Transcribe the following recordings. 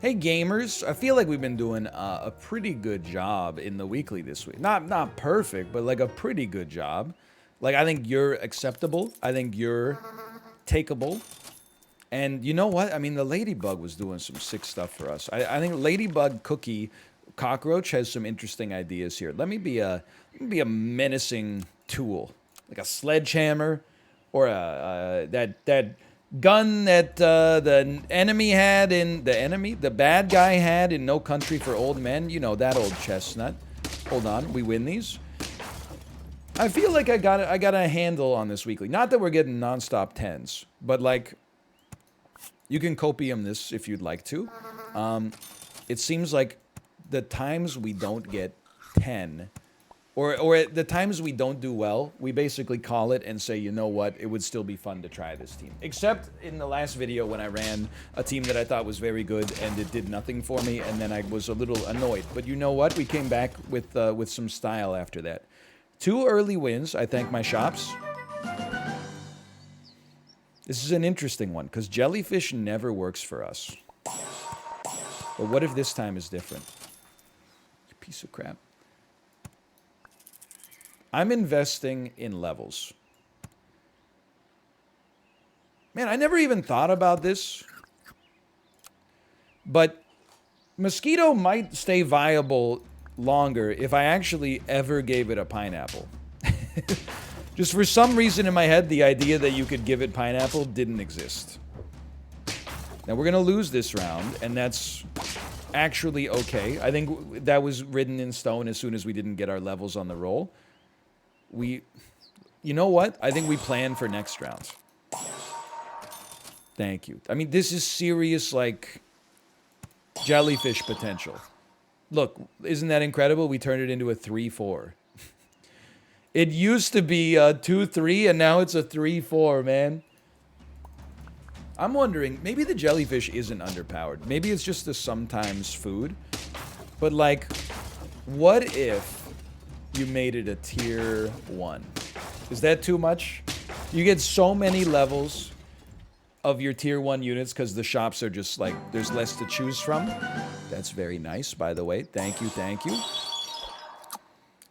Hey gamers, I feel like we've been doing a pretty good job in the weekly this week. Not perfect, but like a pretty good job. Like I think you're acceptable. I think you're takeable. And you know what? I mean, the ladybug was doing some sick stuff for us. I think ladybug cookie cockroach has some interesting ideas here. Let me be a menacing tool, like a sledgehammer, or that gun that the enemy had in the bad guy had in No Country for Old Men. You know that old chestnut. Hold on, we win these. I feel like I got a handle on this weekly. Not that we're getting nonstop tens, but like you can copium this if you'd like to. It seems like the times we don't get 10, or the times we don't do well, we basically call it and say, you know what, it would still be fun to try this team. Except in the last video when I ran a team that I thought was very good and it did nothing for me, and then I was a little annoyed. But you know what, we came back with some style after that. 2 early wins, I thank my shops. This is an interesting one, because jellyfish never works for us. But what if this time is different? You piece of crap. I'm investing in levels. Man, I never even thought about this. But mosquito might stay viable longer if I actually ever gave it a pineapple. Just for some reason in my head, the idea that you could give it pineapple didn't exist. Now we're going to lose this round, and that's actually okay. I think that was written in stone as soon as we didn't get our levels on the roll. You know what? I think we plan for next round. Thank you. I mean, this is serious, like, jellyfish potential. Look, isn't that incredible? We turned it into a 3-4. It used to be a 2-3, and now it's a 3-4, man. I'm wondering, maybe the jellyfish isn't underpowered. Maybe it's just a sometimes food. But, like, what if you made it a tier 1? Is that too much? You get so many levels of your tier 1 units because the shops are just like, there's less to choose from. That's very nice, by the way. Thank you, thank you.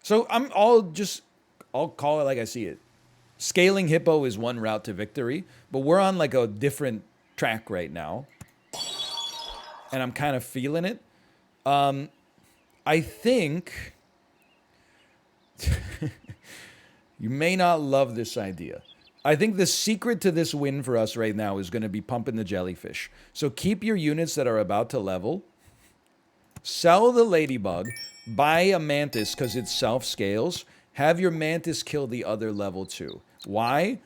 So I'll call it like I see it. Scaling Hippo is one route to victory, but we're on like a different track right now. And I'm kind of feeling it. I think you may not love this idea. I think the secret to this win for us right now is going to be pumping the jellyfish. So keep your units that are about to level. Sell the ladybug. Buy a mantis because it self-scales. Have your mantis kill the other level 2. Why?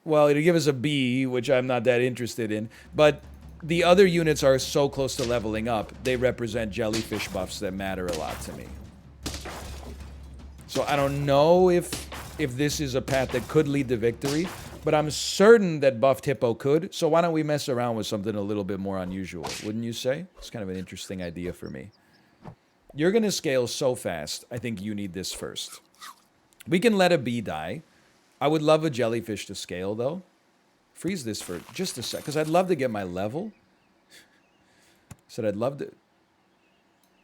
Well, it'll give us a B, which I'm not that interested in. But the other units are so close to leveling up, they represent jellyfish buffs that matter a lot to me. So I don't know if this is a path that could lead to victory, but I'm certain that buffed Hippo could. So why don't we mess around with something a little bit more unusual, wouldn't you say? It's kind of an interesting idea for me. You're going to scale so fast, I think you need this first. We can let a bee die. I would love a jellyfish to scale, though. Freeze this for just a sec, because I'd love to get my level. Said I'd love to...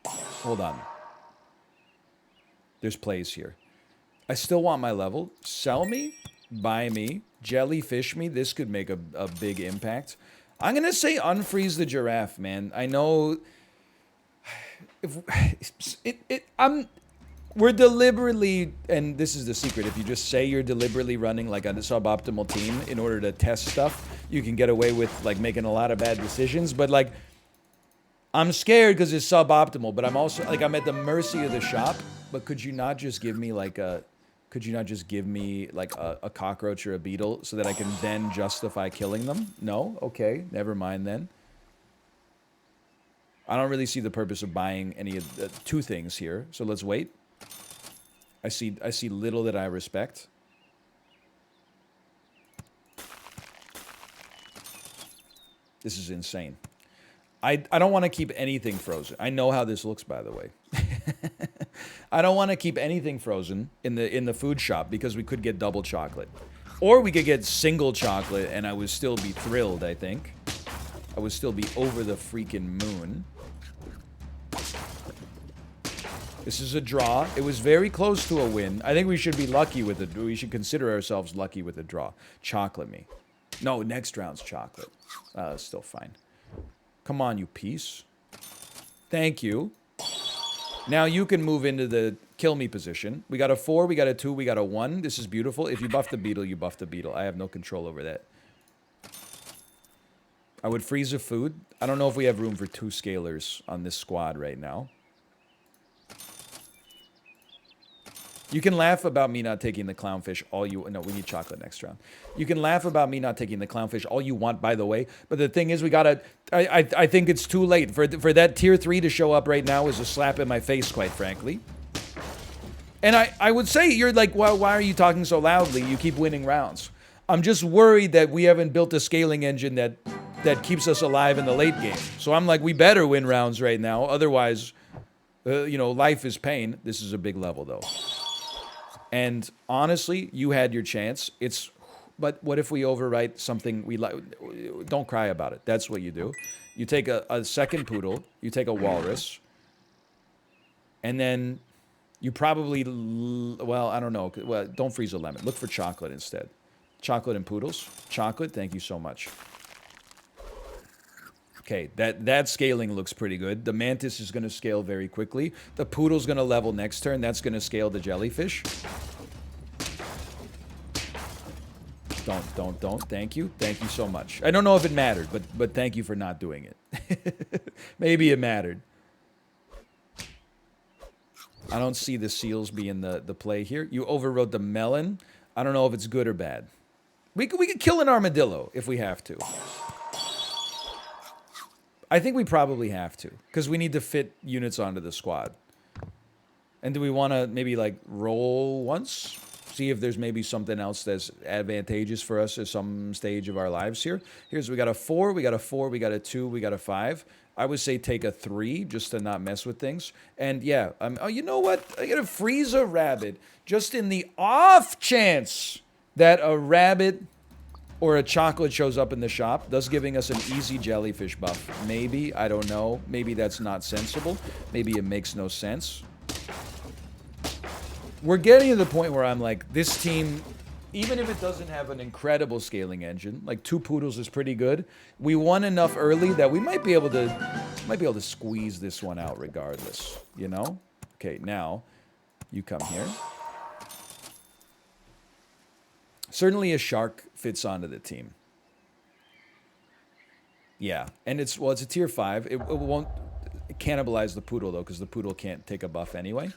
Hold on. There's plays here. I still want my level. Sell me, buy me, jellyfish me. This could make a big impact. I'm going to say unfreeze the giraffe, man. I know... We're deliberately, and this is the secret, if you just say you're deliberately running like a suboptimal team in order to test stuff, you can get away with like making a lot of bad decisions. But like, I'm scared because it's suboptimal, but I'm also like, I'm at the mercy of the shop. But could you not just give me like a cockroach or a beetle so that I can then justify killing them? No? Okay, never mind then. I don't really see the purpose of buying any of the 2 things here, so let's wait. I see little that I respect. This is insane. I don't want to keep anything frozen. I know how this looks, by the way. I don't want to keep anything frozen in the food shop because we could get double chocolate. Or we could get single chocolate and I would still be thrilled, I think. I would still be over the freaking moon. This is a draw. It was very close to a win. I think we should be lucky with it. We should consider ourselves lucky with a draw. Chocolate me. No, next round's chocolate. Still fine. Come on, you piece. Thank you. Now you can move into the kill me position. We got a 4, we got a 2, we got a 1. This is beautiful. If you buff the beetle, you buff the beetle. I have no control over that. I would freeze a food. I don't know if we have room for 2 scalers on this squad right now. You can laugh about me not taking the clownfish all you... No, we need chocolate next round. You can laugh about me not taking the clownfish all you want, by the way. But the thing is, we gotta... I think it's too late. For that tier 3 to show up right now is a slap in my face, quite frankly. And I would say, you're like, well, why are you talking so loudly? You keep winning rounds. I'm just worried that we haven't built a scaling engine that keeps us alive in the late game. So I'm like, we better win rounds right now. Otherwise, you know, life is pain. This is a big level, though. And honestly, you had your chance. But what if we overwrite something we like? Don't cry about it. That's what you do. You take a second poodle. You take a walrus. And then you probably, well, I don't know. Well, don't freeze a lemon. Look for chocolate instead. Chocolate and poodles. Chocolate, thank you so much. Okay, that scaling looks pretty good. The mantis is going to scale very quickly. The poodle's going to level next turn. That's going to scale the jellyfish. Don't. Thank you. Thank you so much. I don't know if it mattered, but thank you for not doing it. Maybe it mattered. I don't see the seals being the play here. You overrode the melon. I don't know if it's good or bad. We could kill an armadillo if we have to. I think we probably have to, because we need to fit units onto the squad. And do we want to maybe, like, roll once? See if there's maybe something else that's advantageous for us at some stage of our lives here. We got a 4, we got a 4, we got a 2, we got a 5. I would say take a 3, just to not mess with things. And, yeah, oh, you know what? I gotta freeze a rabbit, just in the off chance that a rabbit... or a chocolate shows up in the shop, thus giving us an easy jellyfish buff. Maybe, I don't know. Maybe that's not sensible. Maybe it makes no sense. We're getting to the point where I'm like, this team, even if it doesn't have an incredible scaling engine, like 2 poodles is pretty good. We won enough early that we might be able to squeeze this one out regardless, you know? Okay, now, you come here. Certainly a shark fits onto the team. Yeah, and it's a tier 5. It won't cannibalize the poodle, though, because the poodle can't take a buff anyway,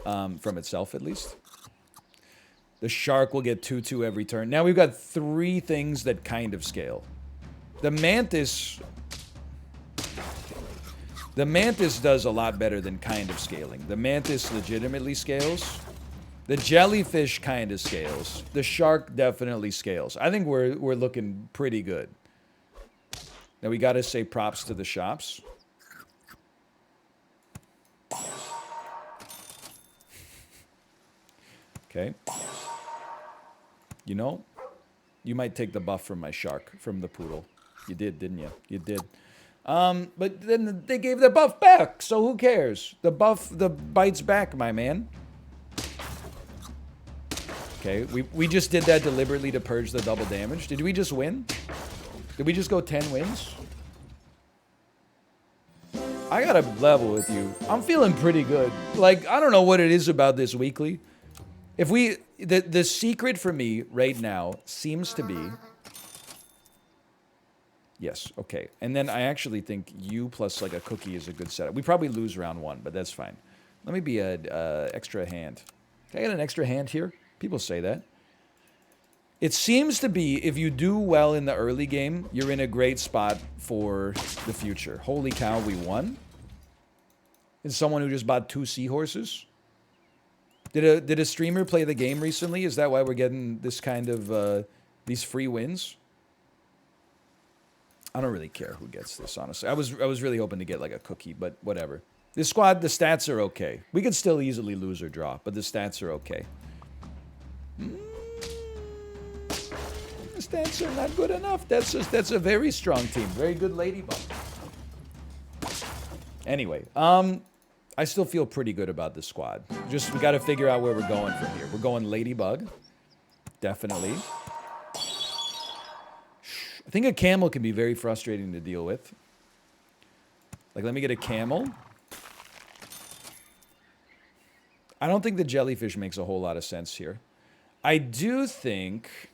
from itself, at least. The shark will get 2/2 every turn. Now we've got 3 things that kind of scale. The mantis does a lot better than kind of scaling. The mantis legitimately scales. The jellyfish kind of scales. The shark definitely scales. I think we're looking pretty good. Now we got to say props to the shops. Okay. You know, you might take the buff from my shark, from the poodle. You did, didn't you? You did. But then they gave the buff back, so who cares? The bite's back, my man. Okay, we just did that deliberately to purge the double damage. Did we just win? Did we just go 10 wins? I gotta level with you. I'm feeling pretty good. Like, I don't know what it is about this weekly. If we... The secret for me right now seems to be... Yes, okay. And then I actually think you plus, like, a cookie is a good setup. We probably lose round 1, but that's fine. Let me be an extra hand. Can I get an extra hand here? People say that. It seems to be, if you do well in the early game, you're in a great spot for the future. Holy cow, we won? Is someone who just bought 2 seahorses? Did a streamer play the game recently? Is that why we're getting this kind of, these free wins? I don't really care who gets this, honestly. I was really hoping to get, like, a cookie, but whatever. This squad, the stats are okay. We could still easily lose or draw, but the stats are okay. Stats are not good enough. That's a very strong team. Very good ladybug. Anyway, I still feel pretty good about this squad. Just, we got to figure out where we're going from here. We're going ladybug. Definitely. I think a camel can be very frustrating to deal with. Like, let me get a camel. I don't think the jellyfish makes a whole lot of sense here. I do think...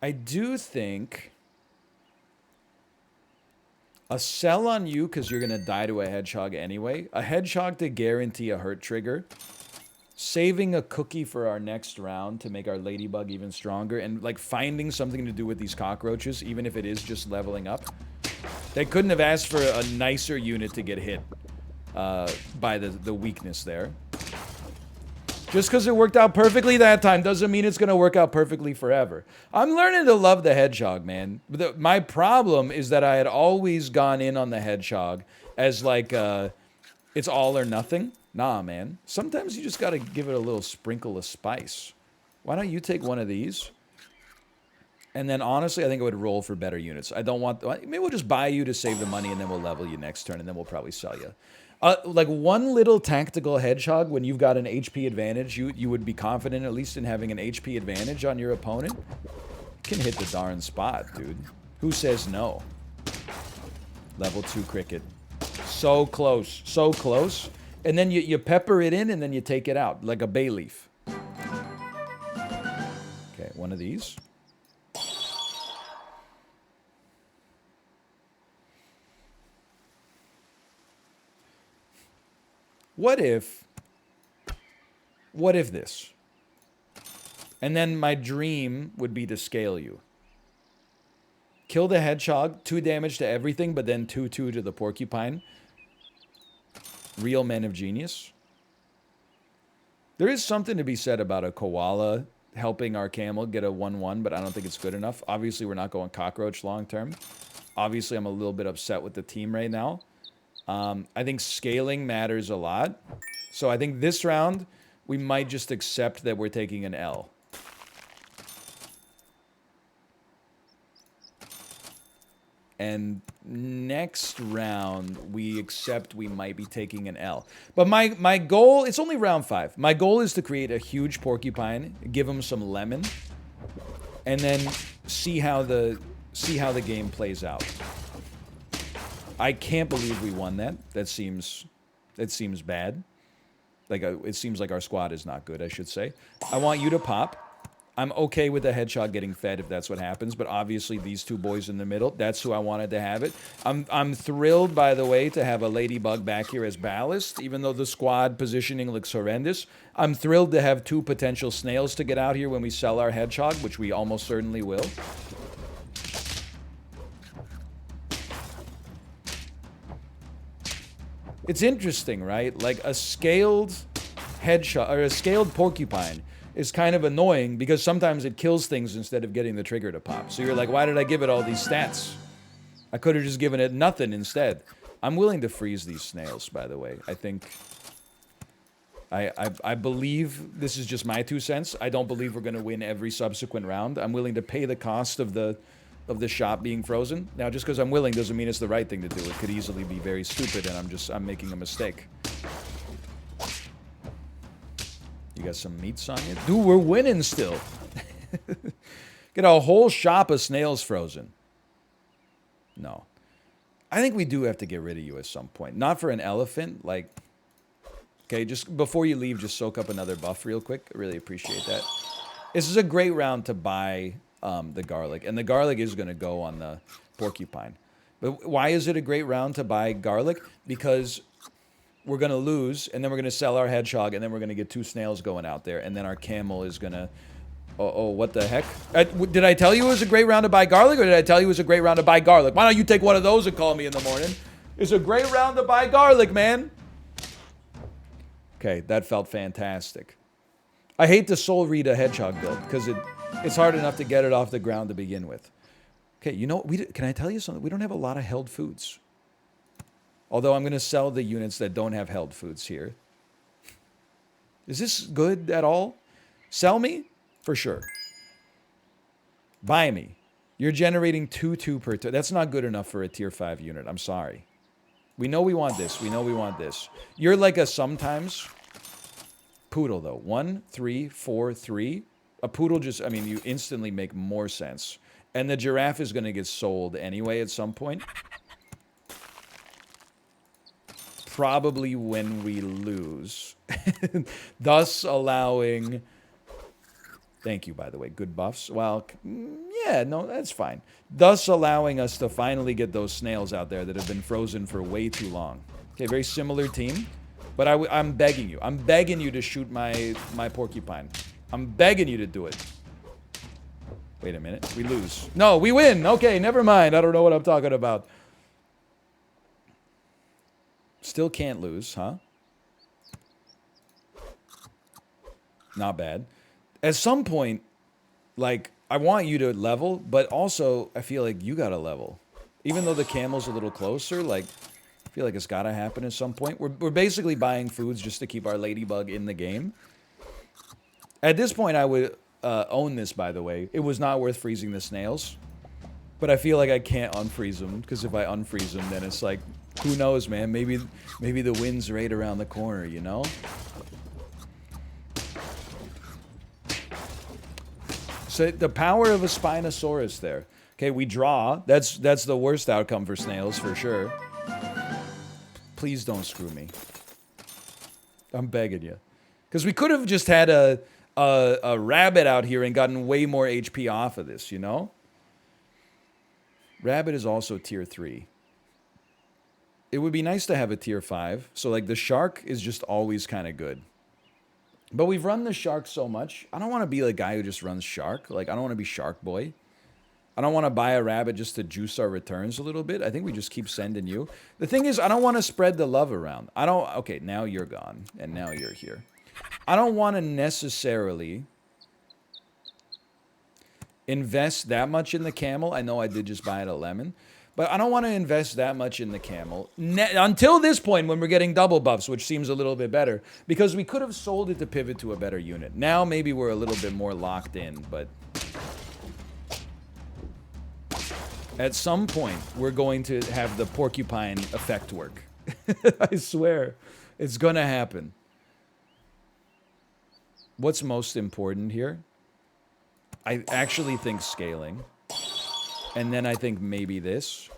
a sell on you because you're going to die to a hedgehog anyway. A hedgehog to guarantee a hurt trigger. Saving a cookie for our next round to make our ladybug even stronger. And, like, finding something to do with these cockroaches, even if it is just leveling up. They couldn't have asked for a nicer unit to get hit by the weakness there. Just because it worked out perfectly that time doesn't mean it's going to work out perfectly forever. I'm learning to love the hedgehog, man. My problem is that I had always gone in on the hedgehog as like, it's all or nothing. Nah, man. Sometimes you just got to give it a little sprinkle of spice. Why don't you take one of these? And then, honestly, I think I would roll for better units. I don't want... Maybe we'll just buy you to save the money, and then we'll level you next turn, and then we'll probably sell you. Like, one little tactical hedgehog, when you've got an HP advantage, you would be confident, at least in having an HP advantage on your opponent. Can hit the darn spot, dude. Who says no? Level 2 cricket. So close. So close. And then you pepper it in, and then you take it out, like a bay leaf. Okay, one of these. What if this? And then my dream would be to scale you. Kill the hedgehog, 2 damage to everything, but then 2/2 to the porcupine. Real men of genius. There is something to be said about a koala helping our camel get a 1/1, but I don't think it's good enough. Obviously, we're not going cockroach long term. Obviously, I'm a little bit upset with the team right now. I think scaling matters a lot. So I think this round, we might just accept that we're taking an L. And next round, we accept we might be taking an L. But my goal, it's only round 5. My goal is to create a huge porcupine, give him some lemon, and then see how the game plays out. I can't believe we won that. That seems bad. Like, it seems like our squad is not good, I should say. I want you to pop. I'm okay with the hedgehog getting fed if that's what happens, but obviously these 2 boys in the middle, that's who I wanted to have it. I'm thrilled, by the way, to have a ladybug back here as ballast, even though the squad positioning looks horrendous. I'm thrilled to have 2 potential snails to get out here when we sell our hedgehog, which we almost certainly will. It's interesting, right? Like, a scaled hedgehog, or a scaled porcupine is kind of annoying because sometimes it kills things instead of getting the trigger to pop. So you're like, why did I give it all these stats? I could have just given it nothing instead. I'm willing to freeze these snails, by the way. I think... I believe this is just my 2 cents. I don't believe we're going to win every subsequent round. I'm willing to pay the cost of the shop being frozen. Now, just because I'm willing doesn't mean it's the right thing to do. It could easily be very stupid, and I'm making a mistake. You got some meats on you? Dude, we're winning still. Get a whole shop of snails frozen. No. I think we do have to get rid of you at some point. Not for an elephant, like... Okay, just before you leave, just soak up another buff real quick. I really appreciate that. This is a great round to buy the garlic. And the garlic is going to go on the porcupine. But why is it a great round to buy garlic? Because we're going to lose, and then we're going to sell our hedgehog, and then we're going to get 2 snails going out there, and then our camel is going to... Oh, what the heck? Did I tell you it was a great round to buy garlic, or did I tell you it was a great round to buy garlic? Why don't you take one of those and call me in the morning? It's a great round to buy garlic, man. Okay, that felt fantastic. I hate to soul read a hedgehog build, because it's hard enough to get it off the ground to begin with. Okay, you know, can I tell you something? We don't have a lot of held foods. Although I'm going to sell the units that don't have held foods here. Is this good at all? Sell me? For sure. Buy me. You're generating 2/2 per turn. That's not good enough for a tier 5 unit. I'm sorry. We know we want this. We know we want this. You're like a sometimes poodle, though. 1, 3, 4, 3. A poodle just, I mean, you instantly make more sense. And the giraffe is going to get sold anyway at some point. Probably when we lose. Thus allowing... Thank you, by the way. Good buffs. Well, yeah, no, that's fine. Thus allowing us to finally get those snails out there that have been frozen for way too long. Okay, very similar team. But I'm begging you. I'm begging you to shoot my porcupine. I'm begging you to do it. Wait a minute. We lose. No, we win. Okay, never mind. I don't know what I'm talking about. Still can't lose, huh? Not bad. At some point, like, I want you to level, but also I feel like you gotta level. Even though the camel's a little closer, like, I feel like it's gotta happen at some point. We're basically buying foods just to keep our ladybug in the game. At this point, I would own this, by the way. It was not worth freezing the snails. But I feel like I can't unfreeze them, because if I unfreeze them, then it's like, who knows, man? Maybe the wind's right around the corner, you know? So the power of a Spinosaurus there. Okay, we draw. That's the worst outcome for snails, for sure. Please don't screw me. I'm begging you. Because we could have just had a rabbit out here and gotten way more HP off of this, you know? Rabbit is also tier 3. It would be nice to have a tier 5. So, like, the shark is just always kind of good. But we've run the shark so much. I don't want to be the guy who just runs shark. Like, I don't want to be shark boy. I don't want to buy a rabbit just to juice our returns a little bit. I think we just keep sending you. The thing is, I don't want to spread the love around. I don't... Okay, now you're gone. And now you're here. I don't want to necessarily invest that much in the camel. I know I did just buy it a lemon. But I don't want to invest that much in the camel. Until this point when we're getting double buffs, which seems a little bit better. Because we could have sold it to pivot to a better unit. Now maybe we're a little bit more locked in, but... At some point, we're going to have the porcupine effect work. I swear. It's going to happen. What's most important here? I actually think scaling. And then I think maybe this.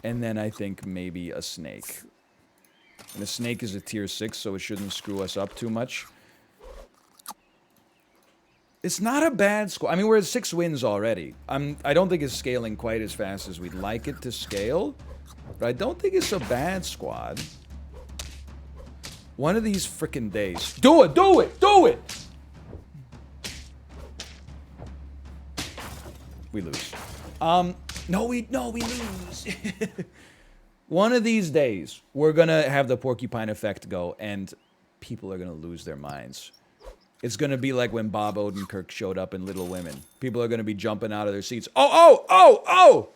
And then I think maybe a snake. And a snake is a tier 6, so it shouldn't screw us up too much. It's not a bad squad. I mean, we're at 6 wins already. I don't think it's scaling quite as fast as we'd like it to scale. But I don't think it's a bad squad. One of these frickin' days. Do it! Do it! Do it! We lose. No, we lose. One of these days, we're gonna have the porcupine effect go, and people are gonna lose their minds. It's gonna be like when Bob Odenkirk showed up in Little Women. People are gonna be jumping out of their seats. Oh!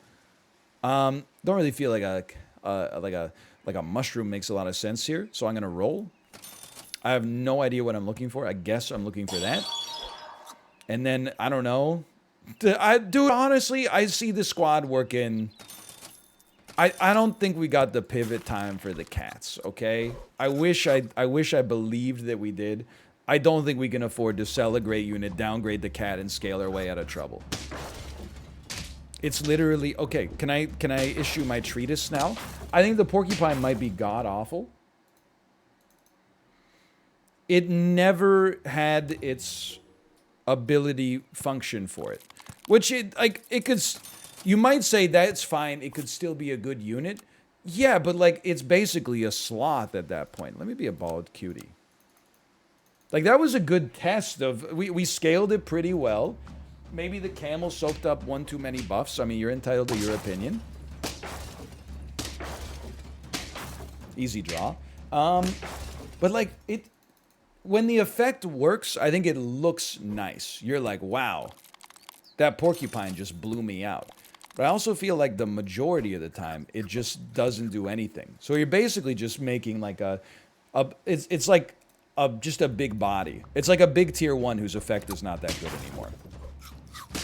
Don't really feel like a mushroom makes a lot of sense here, so I'm gonna roll. I have no idea what I'm looking for. I guess I'm looking for that. And then I don't know. Dude, honestly, I see the squad working. I don't think we got the pivot time for the cats, okay? I wish I believed that we did. I don't think we can afford to sell a great unit, downgrade the cat, and scale our way out of trouble. It's literally... Okay, can I issue my treatise now? I think the porcupine might be god-awful. It never had its ability function for it. Which, it could... You might say that's fine, it could still be a good unit. Yeah, but, like, it's basically a sloth at that point. Let me be a bald cutie. Like, that was a good test of... We scaled it pretty well. Maybe the camel soaked up one too many buffs. I mean, you're entitled to your opinion. Easy draw. But, like, it... When the effect works, I think it looks nice. You're like, wow. That porcupine just blew me out. But I also feel like the majority of the time, it just doesn't do anything. So you're basically just making, like, it's like... just a big body. It's like a big tier 1 whose effect is not that good anymore.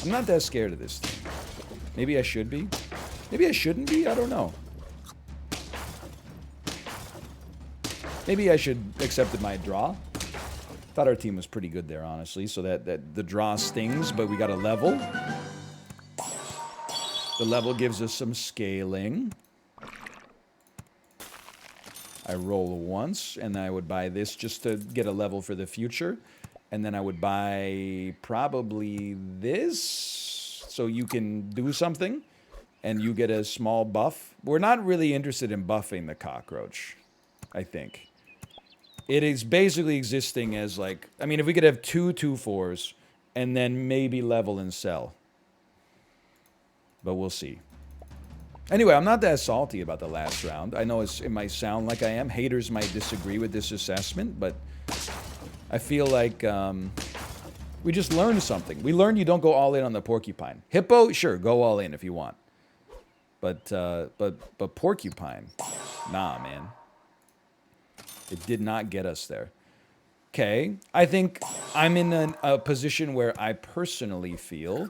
I'm not that scared of this thing. Maybe I should be. Maybe I shouldn't be. I don't know. Maybe I should accept my draw. Thought our team was pretty good there, honestly. So that the draw stings, but we got a level. The level gives us some scaling. I roll once, and then I would buy this just to get a level for the future. And then I would buy probably this, so you can do something, and you get a small buff. We're not really interested in buffing the cockroach, I think. It is basically existing as like, I mean, if we could have 2 2/4s, and then maybe level and sell. But we'll see. Anyway, I'm not that salty about the last round. I know it might sound like I am. Haters might disagree with this assessment, but I feel like we just learned something. We learned you don't go all in on the porcupine. Hippo, sure, go all in if you want. But porcupine, nah, man. It did not get us there. Okay, I think I'm in a position where I personally feel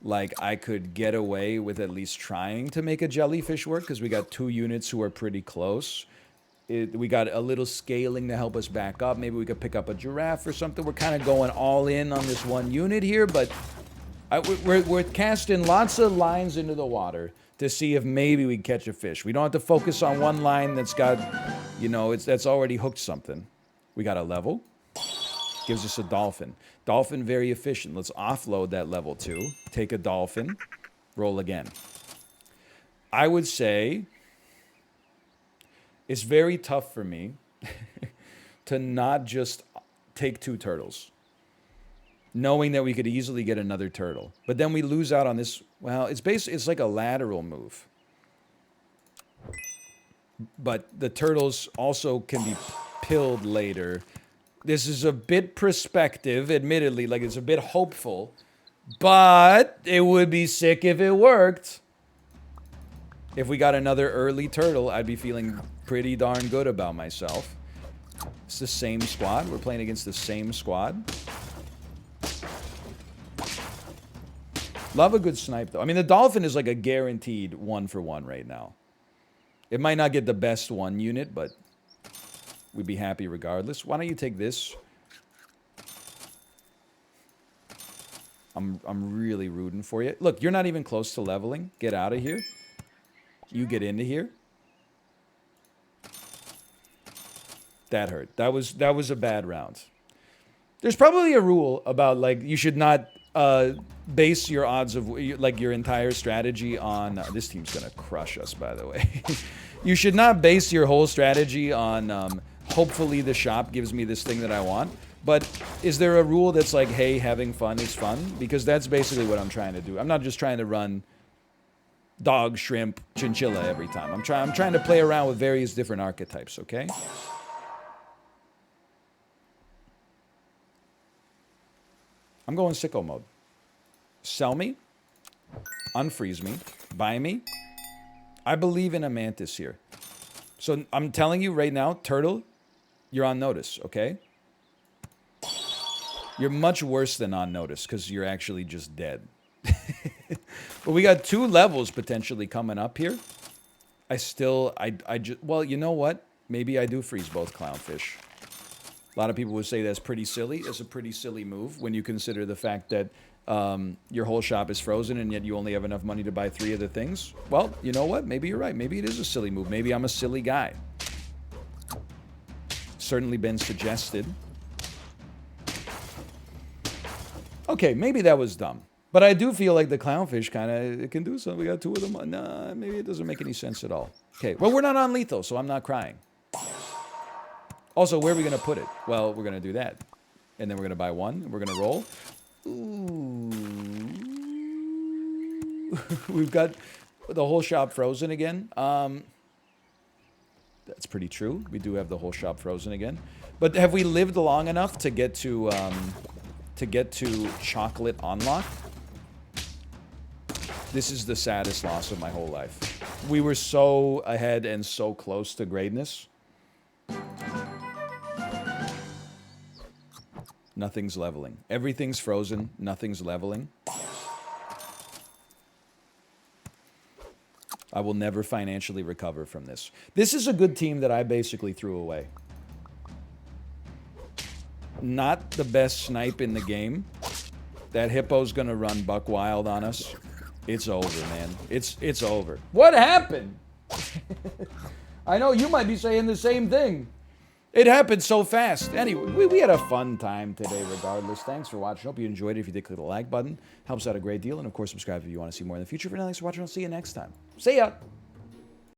like I could get away with at least trying to make a jellyfish work, because we got 2 units who are pretty close. We got a little scaling to help us back up. Maybe we could pick up a giraffe or something. We're kind of going all in on this 1 unit here, but we're casting lots of lines into the water to see if maybe we catch a fish. We don't have to focus on 1 line that's got, you know, that's already hooked something. We got a level. Gives us a dolphin. Dolphin, very efficient. Let's offload that level 2. Take a dolphin. Roll again. I would say it's very tough for me to not just take 2 turtles, knowing that we could easily get another turtle. But then we lose out on this. Well, it's like a lateral move. But the turtles also can be pilled later. This is a bit perspective, admittedly, like it's a bit hopeful, but it would be sick if it worked. If we got another early turtle, I'd be feeling pretty darn good about myself. It's the same squad. We're playing against the same squad. Love a good snipe, though. I mean, the dolphin is like a guaranteed 1-for-1 right now. It might not get the best 1 unit, but we'd be happy regardless. Why don't you take this? I'm really rooting for you. Look, you're not even close to leveling. Get out of here. You get into here. That hurt. That was a bad round. There's probably a rule about, like, you should not base your odds of, like, your entire strategy on... this team's gonna crush us, by the way. You should not base your whole strategy on... hopefully the shop gives me this thing that I want. But is there a rule that's like, hey, having fun is fun? Because that's basically what I'm trying to do. I'm not just trying to run dog, shrimp, chinchilla every time. I'm trying to play around with various different archetypes, okay? I'm going sicko mode. Sell me. Unfreeze me. Buy me. I believe in a mantis here. So I'm telling you right now, turtle, you're on notice, okay? You're much worse than on notice because you're actually just dead. But we got 2 levels potentially coming up here. Well, you know what? Maybe I do freeze both clownfish. A lot of people would say that's pretty silly. It's a pretty silly move when you consider the fact that your whole shop is frozen and yet you only have enough money to buy 3 of the things. Well, you know what? Maybe you're right. Maybe it is a silly move. Maybe I'm a silly guy. Certainly been suggested. Okay, maybe that was dumb. But I do feel like the clownfish kind of can do something. We got 2 of them. Nah, maybe it doesn't make any sense at all. Okay, well, we're not on lethal, so I'm not crying. Also, where are we going to put it? Well, we're going to do that. And then we're going to buy 1, and we're going to roll. Ooh. We've got the whole shop frozen again. That's pretty true. We do have the whole shop frozen again. But have we lived long enough to get to chocolate unlock? This is the saddest loss of my whole life. We were so ahead and so close to greatness. Nothing's leveling. Everything's frozen. Nothing's leveling. I will never financially recover from this. This is a good team that I basically threw away. Not the best snipe in the game. That hippo's gonna run buck wild on us. It's over, man. It's over. What happened? I know you might be saying the same thing. It happened so fast. Anyway, we had a fun time today regardless. Thanks for watching. Hope you enjoyed it. If you did, click the like button. Helps out a great deal. And, of course, subscribe if you want to see more in the future. For now, thanks for watching. I'll see you next time. See ya!